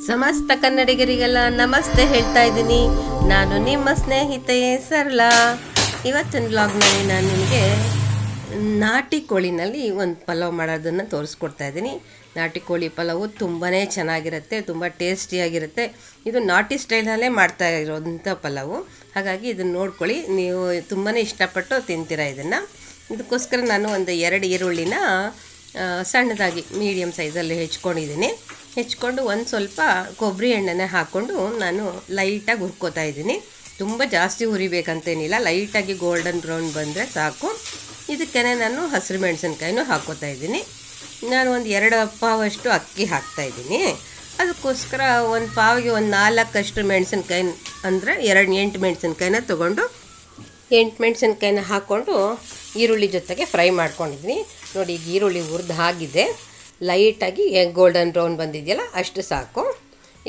ಸಮಸ್ತ ಕನ್ನಡಿಗರಿಗೆಲ್ಲ ನಮಸ್ತೆ ಹೇಳ್ತಾ ಇದ್ದೀನಿ. ನಾನು ನಿಮ್ಮ ಸ್ನೇಹಿತೆ ಸರಳಾ. ಇವತ್ತಿನ ವ್ಲಾಗ್ನಲ್ಲಿ ನಾನು ನಿಮಗೆ ನಾಟಿ ಕೋಳಿನಲ್ಲಿ ಒಂದು ಪಲಾವ್ ಮಾಡೋದನ್ನು ತೋರಿಸ್ಕೊಡ್ತಾ ಇದ್ದೀನಿ. ನಾಟಿ ಕೋಳಿ ಪಲಾವು ತುಂಬಾ ಚೆನ್ನಾಗಿರುತ್ತೆ, ತುಂಬ ಟೇಸ್ಟಿಯಾಗಿರುತ್ತೆ. ಇದು ನಾಟಿ ಸ್ಟೈಲಲ್ಲೇ ಮಾಡ್ತಾ ಇರೋಂಥ ಪಲಾವು. ಹಾಗಾಗಿ ಇದನ್ನು ನೋಡ್ಕೊಳ್ಳಿ, ನೀವು ತುಂಬಾ ಇಷ್ಟಪಟ್ಟು ತಿಂತೀರಾ ಇದನ್ನು. ಇದಕ್ಕೋಸ್ಕರ ನಾನು ಒಂದು 2 ಈರುಳ್ಳಿನ ಸಣ್ಣದಾಗಿ ಮೀಡಿಯಮ್ ಸೈಜಲ್ಲಿ ಹೆಚ್ಕೊಂಡು ಒಂದು ಸ್ವಲ್ಪ ಕೊಬ್ಬರಿ ಎಣ್ಣೆನೇ ಹಾಕ್ಕೊಂಡು ನಾನು ಲೈಟಾಗಿ ಹುರ್ಕೋತಾ ಇದ್ದೀನಿ. ತುಂಬ ಜಾಸ್ತಿ ಹುರಿಬೇಕಂತೇನಿಲ್ಲ, ಲೈಟಾಗಿ ಗೋಲ್ಡನ್ ಬ್ರೌನ್ ಬಂದರೆ ಸಾಕು. ಇದಕ್ಕೆ ನಾನು ಹಸಿರು ಮೆಣಸಿನ್ಕಾಯಿನೂ ಹಾಕ್ಕೋತಾ ಇದ್ದೀನಿ. ನಾನು ಒಂದು 2 ಪಾವಷ್ಟು ಅಕ್ಕಿ ಹಾಕ್ತಾಯಿದ್ದೀನಿ. ಅದಕ್ಕೋಸ್ಕರ ಒಂದು ಪಾವಿಗೆ ಒಂದು 4 ಮೆಣಸಿನ್ಕಾಯಿ ಅಂದರೆ 8 ಮೆಣಸಿನ್ಕಾಯಿನ ತೊಗೊಂಡು 8 ಮೆಣಸಿನ್ಕಾಯಿನ ಹಾಕ್ಕೊಂಡು ಈರುಳ್ಳಿ ಜೊತೆಗೆ ಫ್ರೈ ಮಾಡ್ಕೊಂಡಿದ್ದೀನಿ. ನೋಡಿ, ಈಗ ಈರುಳ್ಳಿ ಹುರಿದು ಆಗಿದೆ, ಲೈಟಾಗಿ ಗೋಲ್ಡನ್ ಬ್ರೌನ್ ಬಂದಿದೆಯಲ್ಲ ಅಷ್ಟು ಸಾಕು.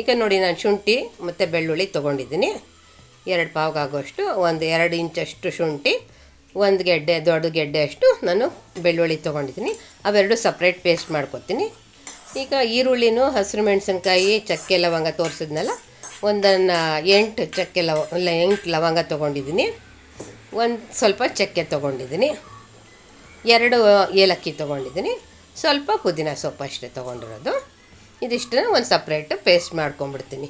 ಈಗ ನೋಡಿ, ನಾನು ಶುಂಠಿ ಮತ್ತು ಬೆಳ್ಳುಳ್ಳಿ ತೊಗೊಂಡಿದ್ದೀನಿ. 2 ಪಾವ್ಗಾಗೋಷ್ಟು, ಒಂದು 2 ಇಂಚಷ್ಟು ಶುಂಠಿ, ಒಂದು ದೊಡ್ಡ ಗೆಡ್ಡೆ ಅಷ್ಟು ನಾನು ಬೆಳ್ಳುಳ್ಳಿ ತೊಗೊಂಡಿದ್ದೀನಿ. ಅವೆರಡು ಸಪ್ರೇಟ್ ಪೇಸ್ಟ್ ಮಾಡ್ಕೊತೀನಿ. ಈಗ ಈರುಳ್ಳಿನೂ ಹಸಿರು ಮೆಣಸಿನ್ಕಾಯಿ ಚಕ್ಕೆ ಲವಂಗ ತೋರಿಸಿದ್ನಲ್ಲ, ಒಂದನ್ನು 8 ಲವಂಗ ತೊಗೊಂಡಿದ್ದೀನಿ, ಒಂದು ಸ್ವಲ್ಪ ಚಕ್ಕೆ ತೊಗೊಂಡಿದ್ದೀನಿ, 2 ಏಲಕ್ಕಿ ತೊಗೊಂಡಿದ್ದೀನಿ, ಸ್ವಲ್ಪ ಪುದೀನ ಸೊಪ್ಪು ಅಷ್ಟೇ ತೊಗೊಂಡಿರೋದು. ಇದಿಷ್ಟನ್ನು ಒಂದು ಸಪ್ರೇಟು ಪೇಸ್ಟ್ ಮಾಡ್ಕೊಂಬಿಡ್ತೀನಿ.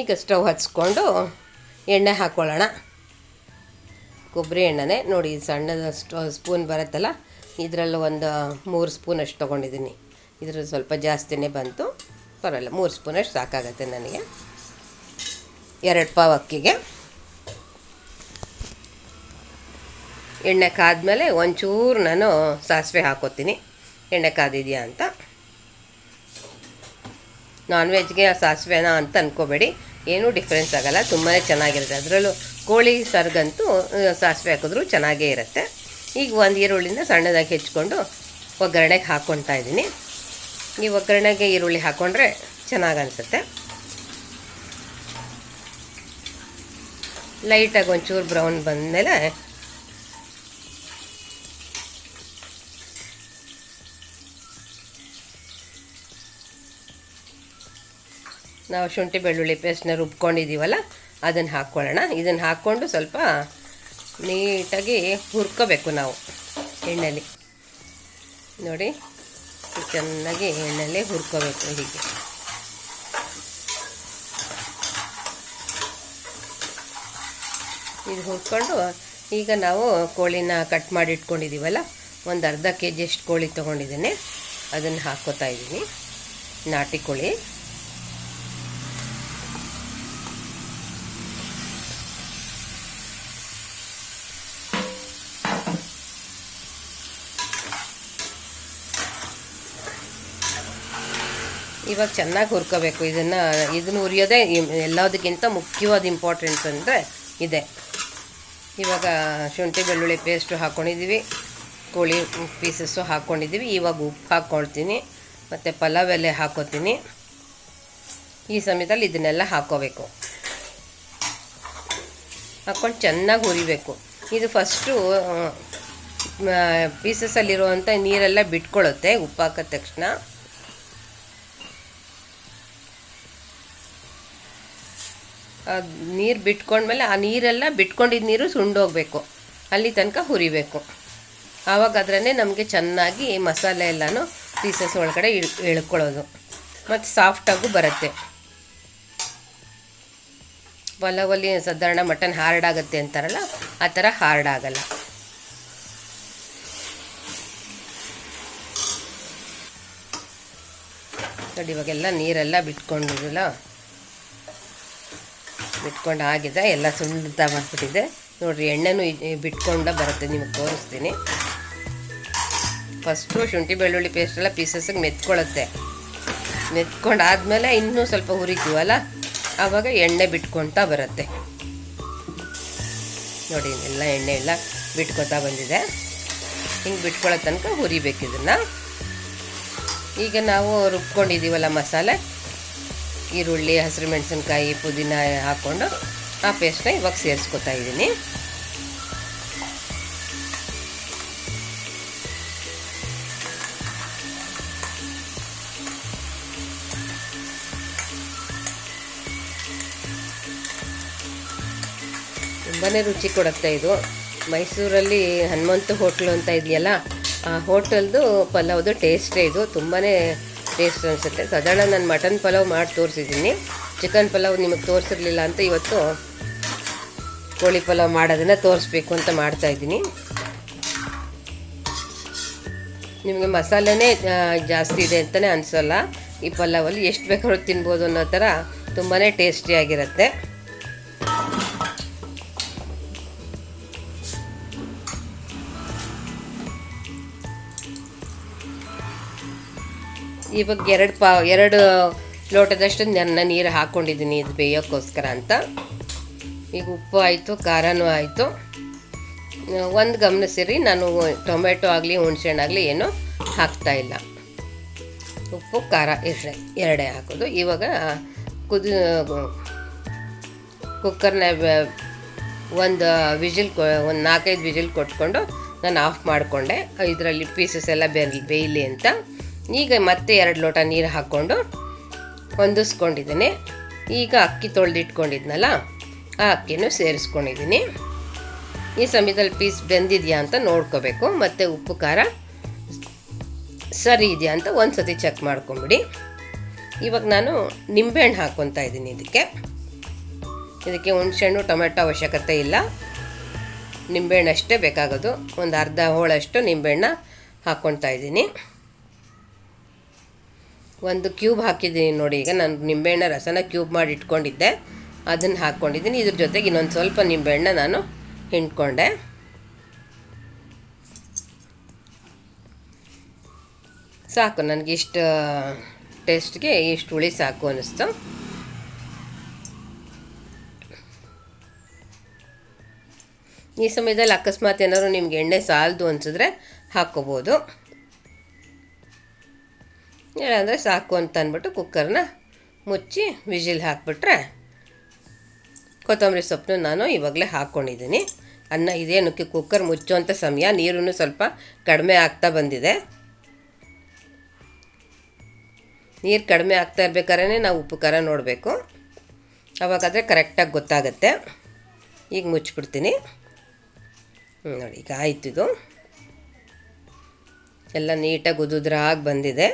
ಈಗ ಸ್ಟವ್ ಹಚ್ಕೊಂಡು ಎಣ್ಣೆ ಹಾಕ್ಕೊಳ್ಳೋಣ. ಕೊಬ್ಬರಿ ಎಣ್ಣೆನೇ ನೋಡಿ, ಸಣ್ಣದ ಸ್ಪೂನ್ ಬರುತ್ತಲ್ಲ, ಇದರಲ್ಲೂ ಒಂದು 3 ಸ್ಪೂನಷ್ಟು ತೊಗೊಂಡಿದ್ದೀನಿ. ಇದರಲ್ಲಿ ಸ್ವಲ್ಪ ಜಾಸ್ತಿನೇ ಬಂತು, ಪರವಾಗಿಲ್ಲ, 3 ಸ್ಪೂನಷ್ಟು ಸಾಕಾಗತ್ತೆ ನನಗೆ. 2 ಪಾವ್ ಅಕ್ಕಿಗೆ ಎಣ್ಣೆ ಕಾದ್ಮೇಲೆ ಒಂಚೂರು ನಾನು ಸಾಸಿವೆ ಹಾಕ್ಕೋತೀನಿ. ಎಣ್ಣೆ ಕಾದಿದೆಯಾ ಅಂತ. ನಾನ್ ವೆಜ್ಗೆ ಸಾಸಿವೆನ ಅಂತ ಅಂದ್ಕೋಬೇಡಿ, ಏನೂ ಡಿಫ್ರೆನ್ಸ್ ಆಗೋಲ್ಲ, ತುಂಬಾ ಚೆನ್ನಾಗಿರುತ್ತೆ. ಅದರಲ್ಲೂ ಕೋಳಿ ಸಾರಿಗಂತೂ ಸಾಸಿವೆ ಹಾಕಿದ್ರೂ ಚೆನ್ನಾಗೇ ಇರುತ್ತೆ. ಈಗ ಒಂದು ಈರುಳ್ಳಿನ ಸಣ್ಣದಾಗಿ ಹೆಚ್ಕೊಂಡು ಒಗ್ಗರಣೆಗೆ ಹಾಕ್ಕೊಳ್ತಾ ಇದ್ದೀನಿ. ಈ ಒಗ್ಗರಣೆಗೆ ಈರುಳ್ಳಿ ಹಾಕ್ಕೊಂಡ್ರೆ ಚೆನ್ನಾಗಿ ಅನಿಸುತ್ತೆ. ಲೈಟಾಗಿ ಒಂಚೂರು ಬ್ರೌನ್ ಬಂದಮೇಲೆ ನಾವು ಶುಂಠಿ ಬೆಳ್ಳುಳ್ಳಿ ಪೇಸ್ಟ್ನ ರುಬ್ಕೊಂಡಿದ್ದೀವಲ್ಲ ಅದನ್ನು ಹಾಕ್ಕೊಳ್ಳೋಣ. ಇದನ್ನು ಹಾಕ್ಕೊಂಡು ಸ್ವಲ್ಪ ನೀಟಾಗಿ ಹುರ್ಕೋಬೇಕು ನಾವು ಎಣ್ಣೆಲಿ. ನೋಡಿ, ಚೆನ್ನಾಗಿ ಎಣ್ಣೆಲಿ ಹುರ್ಕೋಬೇಕು. ಹೀಗೆ ಇದು ಹುರ್ಕೊಂಡು ಈಗ ನಾವು ಕೋಳಿನ ಕಟ್ ಮಾಡಿ ಇಟ್ಕೊಂಡಿದ್ದೀವಲ್ಲ, ಒಂದು ಅರ್ಧ kg ಅಷ್ಟು ಕೋಳಿ ತೊಗೊಂಡಿದ್ದೀನಿ, ಅದನ್ನು ಹಾಕ್ಕೋತಾ ಇದ್ದೀನಿ. ನಾಟಿ ಕೋಳಿ ಇವಾಗ ಚೆನ್ನಾಗಿ ಹುರ್ಕೋಬೇಕು. ಇದನ್ನು ಹುರಿಯೋದೇ ಎಲ್ಲದಕ್ಕಿಂತ ಮುಖ್ಯವಾದ ಇಂಪಾರ್ಟೆನ್ಸ್ ಅಂದರೆ ಇದೆ. ಇವಾಗ ಶುಂಠಿ ಬೆಳ್ಳುಳ್ಳಿ ಪೇಸ್ಟು ಹಾಕ್ಕೊಂಡಿದ್ದೀವಿ, ಕೋಳಿ ಪೀಸಸ್ಸು ಹಾಕ್ಕೊಂಡಿದ್ದೀವಿ. ಇವಾಗ ಉಪ್ಪು ಹಾಕ್ಕೊಳ್ತೀನಿ ಮತ್ತು ಪಲಾವ್ ಎಲೆ ಹಾಕ್ಕೋತೀನಿ. ಈ ಸಮಯದಲ್ಲಿ ಇದನ್ನೆಲ್ಲ ಹಾಕ್ಕೋಬೇಕು. ಹಾಕ್ಕೊಂಡು ಚೆನ್ನಾಗಿ ಹುರಿಬೇಕು. ಇದು ಫಸ್ಟು ಪೀಸಸ್ಸಲ್ಲಿರುವಂಥ ನೀರೆಲ್ಲ ಬಿಟ್ಕೊಳ್ಳುತ್ತೆ ಉಪ್ಪು ಹಾಕಿದ ತಕ್ಷಣ. ನೀರು ಬಿಟ್ಕೊಂಡ್ಮೇಲೆ ಆ ನೀರೆಲ್ಲ ಬಿಟ್ಕೊಂಡಿದ್ದ ನೀರು ಸುಂಡೋಗಬೇಕು, ಅಲ್ಲಿ ತನಕ ಹುರಿಬೇಕು. ಆವಾಗ ಅದರನ್ನೇ ನಮಗೆ ಚೆನ್ನಾಗಿ ಮಸಾಲೆ ಎಲ್ಲನೂ ಪೀಸಸ್ ಒಳಗಡೆ ಇಳ್ಕೊಳ್ಳೋದು ಮತ್ತು ಸಾಫ್ಟಾಗೂ ಬರುತ್ತೆ. ಪಲಾವಲ್ಲಿ ಸಾಧಾರಣ ಮಟನ್ ಹಾರ್ಡ್ ಆಗುತ್ತೆ ಅಂತಾರಲ್ಲ, ಆ ಥರ ಹಾರ್ಡ್ ಆಗಲ್ಲ. ನೋಡಿ, ಇವಾಗೆಲ್ಲ ನೀರೆಲ್ಲ ಬಿಟ್ಕೊಂಡು ಆಗಿದೆ, ಎಲ್ಲ ಸುಂಡ್ತಾ ಬಂದ್ಬಿಟ್ಟಿದೆ. ನೋಡಿರಿ, ಎಣ್ಣೆನೂ ಬಿಟ್ಕೊಂಡು ಬರುತ್ತೆ, ನಿಮಗೆ ತೋರಿಸ್ತೀನಿ. ಫಸ್ಟು ಶುಂಠಿ ಬೆಳ್ಳುಳ್ಳಿ ಪೇಸ್ಟೆಲ್ಲ ಪೀಸಸ್ಸಿಗೆ ಮೆತ್ಕೊಂಡು ಆದಮೇಲೆ ಇನ್ನೂ ಸ್ವಲ್ಪ ಹುರಿತೀವಲ್ಲ, ಆವಾಗ ಎಣ್ಣೆ ಬಿಟ್ಕೊಳ್ತಾ ಬರುತ್ತೆ. ನೋಡಿ, ಎಣ್ಣೆ ಎಲ್ಲ ಬಿಟ್ಕೊತಾ ಬಂದಿದೆ. ಹಿಂಗೆ ಬಿಟ್ಕೊಳ್ಳೋ ತನಕ ಹುರಿಬೇಕು ಇದನ್ನು. ಈಗ ನಾವು ರುಬ್ಕೊಂಡಿದ್ದೀವಲ್ಲ ಮಸಾಲೆ, ಈರುಳ್ಳಿ, ಹಸಿರು ಮೆಣಸಿನ್ಕಾಯಿ, ಪುದೀನ ಹಾಕ್ಕೊಂಡು ಆ ಪೇಸ್ಟ್ನ ಇವಾಗ ಸೇರಿಸ್ಕೊತಾ ಇದ್ದೀನಿ. ತುಂಬಾ ರುಚಿ ಕೊಡುತ್ತೆ ಇದು. ಮೈಸೂರಲ್ಲಿ ಹನುಮಂತು ಹೋಟ್ಲು ಅಂತ ಇದೆಯಲ್ಲ, ಆ ಹೋಟೆಲ್ದು ಪಲಾವ್ದು ಟೇಸ್ಟೇ ಇದು. ತುಂಬಾ ಟೇಸ್ಟ್ ಅನಿಸುತ್ತೆ. ಸಾಧಾರಣ ನಾನು ಮಟನ್ ಪಲಾವ್ ಮಾಡಿ ತೋರಿಸಿದ್ದೀನಿ, ಚಿಕನ್ ಪಲಾವ್ ನಿಮಗೆ ತೋರಿಸಿರ್ಲಿಲ್ಲ ಅಂತ ಇವತ್ತು ಕೋಳಿ ಪಲಾವ್ ಮಾಡೋದನ್ನು ತೋರಿಸ್ಬೇಕು ಅಂತ ಮಾಡ್ತಾಯಿದ್ದೀನಿ. ನಿಮಗೆ ಮಸಾಲೆನೇ ಜಾಸ್ತಿ ಇದೆ ಅಂತಲೇ ಅನಿಸೋಲ್ಲ. ಈ ಪಲಾವಲ್ಲಿ ಎಷ್ಟು ಬೇಕಾದ್ರೂ ತಿನ್ಬೋದು ಅನ್ನೋ ಥರ ತುಂಬಾ ಟೇಸ್ಟಿಯಾಗಿರುತ್ತೆ. ಇವಾಗ 2 ಲೋಟದಷ್ಟು ನನ್ನ ನೀರು ಹಾಕ್ಕೊಂಡಿದ್ದೀನಿ ಇದು ಬೇಯೋಕ್ಕೋಸ್ಕರ ಅಂತ. ಈಗ ಉಪ್ಪು ಆಯಿತು, ಖಾರನೂ ಆಯಿತು. ಒಂದು ಗಮನಿಸಿರಿ, ನಾನು ಟೊಮೆಟೊ ಆಗಲಿ ಹುಣಸೆಹಣ್ಣಾಗಲಿ ಏನೂ ಹಾಕ್ತಾಯಿಲ್ಲ. ಉಪ್ಪು ಖಾರ ಎರಡೇ ಹಾಕೋದು. ಇವಾಗ ಕುಕ್ಕರ್ನ ಒಂದು 4-5 ವಿಜಿಲ್ ಕೊಟ್ಕೊಂಡು ನಾನು ಆಫ್ ಮಾಡಿಕೊಂಡೆ, ಇದರಲ್ಲಿ ಪೀಸಸ್ ಎಲ್ಲ ಬೇಯಲಿ ಅಂತ. ಈಗ ಮತ್ತೆ 2 ಲೋಟ ನೀರು ಹಾಕ್ಕೊಂಡು ಹೊಂದಿಸ್ಕೊಂಡಿದ್ದೀನಿ. ಈಗ ಅಕ್ಕಿ ತೊಳೆದಿಟ್ಕೊಂಡಿದ್ನಲ್ಲ, ಆ ಅಕ್ಕಿನೂ ಸೇರಿಸ್ಕೊಂಡಿದ್ದೀನಿ. ಈ ಸಮಯದಲ್ಲಿ ಪೀಸ್ ಬೆಂದಿದೆಯಾ ಅಂತ ನೋಡ್ಕೋಬೇಕು, ಮತ್ತು ಉಪ್ಪು ಖಾರ ಸರಿ ಇದೆಯಾ ಅಂತ ಒಂದು ಸತಿ ಚೆಕ್ ಮಾಡ್ಕೊಂಬಿಡಿ. ಇವಾಗ ನಾನು ನಿಂಬೆಹಣ್ಣು ಹಾಕ್ಕೊತಾ ಇದ್ದೀನಿ. ಇದಕ್ಕೆ ಹುಣಸೆಹಣ್ಣು ಟೊಮೆಟೊ ಅವಶ್ಯಕತೆ ಇಲ್ಲ, ನಿಂಬೆಹಣ್ಣು ಅಷ್ಟೇ ಬೇಕಾಗೋದು. ಒಂದು ಅರ್ಧ ಹೋಳಷ್ಟು ನಿಂಬೆಹಣ್ಣ ಹಾಕ್ಕೊತಾ ಇದ್ದೀನಿ. 1 ಕ್ಯೂಬ್ ಹಾಕಿದ್ದೀನಿ ನೋಡಿ. ಈಗ ನಾನು ನಿಂಬೆಹಣ್ಣ ರಸನ ಕ್ಯೂಬ್ ಮಾಡಿ ಇಟ್ಕೊಂಡಿದ್ದೆ, ಅದನ್ನು ಹಾಕ್ಕೊಂಡಿದ್ದೀನಿ. ಇದ್ರ ಜೊತೆಗೆ ಇನ್ನೊಂದು ಸ್ವಲ್ಪ ನಿಂಬೆಹಣ್ಣ ನಾನು ಹಿಂಡ್ಕೊಂಡೆ. ಸಾಕು, ನನಗೆ ಇಷ್ಟು ಟೇಸ್ಟ್ಗೆ ಇಷ್ಟು ಹುಳಿ ಸಾಕು ಅನ್ನಿಸ್ತು. ಈ ಸಮಯದಲ್ಲಿ ಅಕಸ್ಮಾತ್ ಏನಾದ್ರು ನಿಮ್ಗೆ ಎಣ್ಣೆ ಸಾಲದು ಅನಿಸಿದ್ರೆ ಹಾಕ್ಕೋಬೋದು, ಇಲ್ಲಾಂದರೆ ಸಾಕು ಅಂತ ಅಂದ್ಬಿಟ್ಟು ಕುಕ್ಕರ್ನ ಮುಚ್ಚಿ ವಿಜಿಲ್ ಹಾಕ್ಬಿಟ್ರೆ, ಕೊತ್ತಂಬರಿ ಸೊಪ್ಪನ್ನು ನಾನು ಇವಾಗಲೇ ಹಾಕ್ಕೊಂಡಿದ್ದೀನಿ. ಅನ್ನ ಇದೇನಕ್ಕೆ ಕುಕ್ಕರ್ ಮುಚ್ಚುವಂಥ ಸಮಯ, ನೀರೂ ಸ್ವಲ್ಪ ಕಡಿಮೆ ಆಗ್ತಾ ಬಂದಿದೆ. ನೀರು ಕಡಿಮೆ ಆಗ್ತಾ ಇರ್ಬೇಕಾದ್ರೆ ನಾವು ಉಪ್ಪು ಖಾರ ನೋಡಬೇಕು, ಅವಾಗಾದರೆ ಕರೆಕ್ಟಾಗಿ ಗೊತ್ತಾಗುತ್ತೆ. ಈಗ ಮುಚ್ಚಿಬಿಡ್ತೀನಿ. ನೋಡಿ, ಈಗ ಆಯ್ತಿದು ಎಲ್ಲ ನೀಟಾಗಿ ಉದುದ್ರಾಗಿ ಬಂದಿದೆ.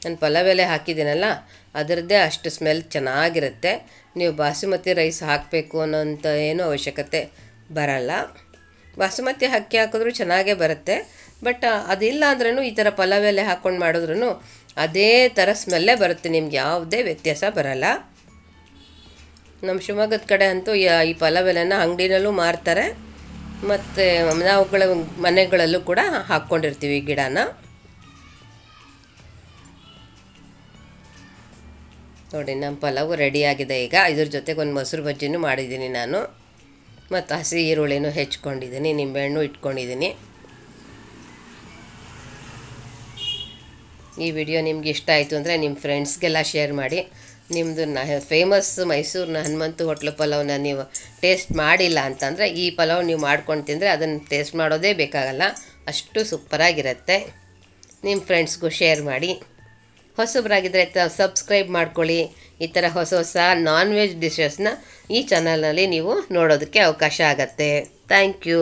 ನಾನು ಪಲಾವ್ ಎಲೆ ಹಾಕಿದ್ದೀನಲ್ಲ, ಅದರದ್ದೇ ಅಷ್ಟು ಸ್ಮೆಲ್ ಚೆನ್ನಾಗಿರುತ್ತೆ. ನೀವು ಬಾಸುಮತಿ ರೈಸ್ ಹಾಕಬೇಕು ಅನ್ನೋಂಥ ಏನೂ ಅವಶ್ಯಕತೆ ಬರಲ್ಲ. ಬಾಸುಮತಿ ಅಕ್ಕಿ ಹಾಕಿದ್ರೂ ಚೆನ್ನಾಗೇ ಬರುತ್ತೆ, ಬಟ್ ಅದಿಲ್ಲ ಅಂದ್ರೂ ಈ ಥರ ಪಲಾವ್ ಎಲೆ ಹಾಕ್ಕೊಂಡು ಮಾಡಿದ್ರೂ ಅದೇ ಥರ ಸ್ಮೆಲ್ಲೇ ಬರುತ್ತೆ, ನಿಮ್ಗೆ ಯಾವುದೇ ವ್ಯತ್ಯಾಸ ಬರಲ್ಲ. ನಮ್ಮ ಶಿವಮೊಗ್ಗದ ಕಡೆ ಅಂತೂ ಈ ಪಲಾವ್ ಎಲೆನ ಅಂಗಡಿನಲ್ಲೂ ಮಾರ್ತಾರೆ, ಮತ್ತು ನಾವುಗಳ ಮನೆಗಳಲ್ಲೂ ಕೂಡ ಹಾಕ್ಕೊಂಡಿರ್ತೀವಿ ಗಿಡನ. ನೋಡಿ, ನಮ್ಮ ಪಲಾವು ರೆಡಿಯಾಗಿದೆ. ಈಗ ಇದ್ರ ಜೊತೆಗೆ ಒಂದು ಮೊಸರು ಬಜ್ಜಿನೂ ಮಾಡಿದ್ದೀನಿ ನಾನು, ಮತ್ತು ಹಸಿ ಈರುಳ್ಳಿನೂ ಹೆಚ್ಕೊಂಡಿದ್ದೀನಿ, ನಿಂಬೆಹಣ್ಣು ಇಟ್ಕೊಂಡಿದ್ದೀನಿ. ಈ ವಿಡಿಯೋ ನಿಮ್ಗೆ ಇಷ್ಟ ಆಯಿತು ಅಂದರೆ ನಿಮ್ಮ ಫ್ರೆಂಡ್ಸ್ಗೆಲ್ಲ ಶೇರ್ ಮಾಡಿ. ನಿಮ್ಮದು ಫೇಮಸ್ ಮೈಸೂರಿನ ಹನುಮಂತು ಹೋಟ್ಲು ಪಲಾವ್ನ ನೀವು ಟೇಸ್ಟ್ ಮಾಡಿಲ್ಲ ಅಂತಂದರೆ ಈ ಪಲಾವ್ ನೀವು ಮಾಡ್ಕೊಂಡು ತಿಂದರೆ ಅದನ್ನು ಟೇಸ್ಟ್ ಮಾಡೋದೇ ಬೇಕಾಗಲ್ಲ, ಅಷ್ಟು ಸೂಪರಾಗಿರುತ್ತೆ. ನಿಮ್ಮ ಫ್ರೆಂಡ್ಸ್ಗೂ ಶೇರ್ ಮಾಡಿ. ಹೊಸಬ್ರಾಗಿದ್ದರೆ ಸಬ್ಸ್ಕ್ರೈಬ್ ಮಾಡ್ಕೊಳ್ಳಿ. ಈ ಥರ ಹೊಸ ನಾನ್ ವೆಜ್ ಡಿಶಸ್ನ ಈ ಚಾನಲ್ನಲ್ಲಿ ನೀವು ನೋಡೋದಕ್ಕೆ ಅವಕಾಶ ಆಗತ್ತೆ. Thank you.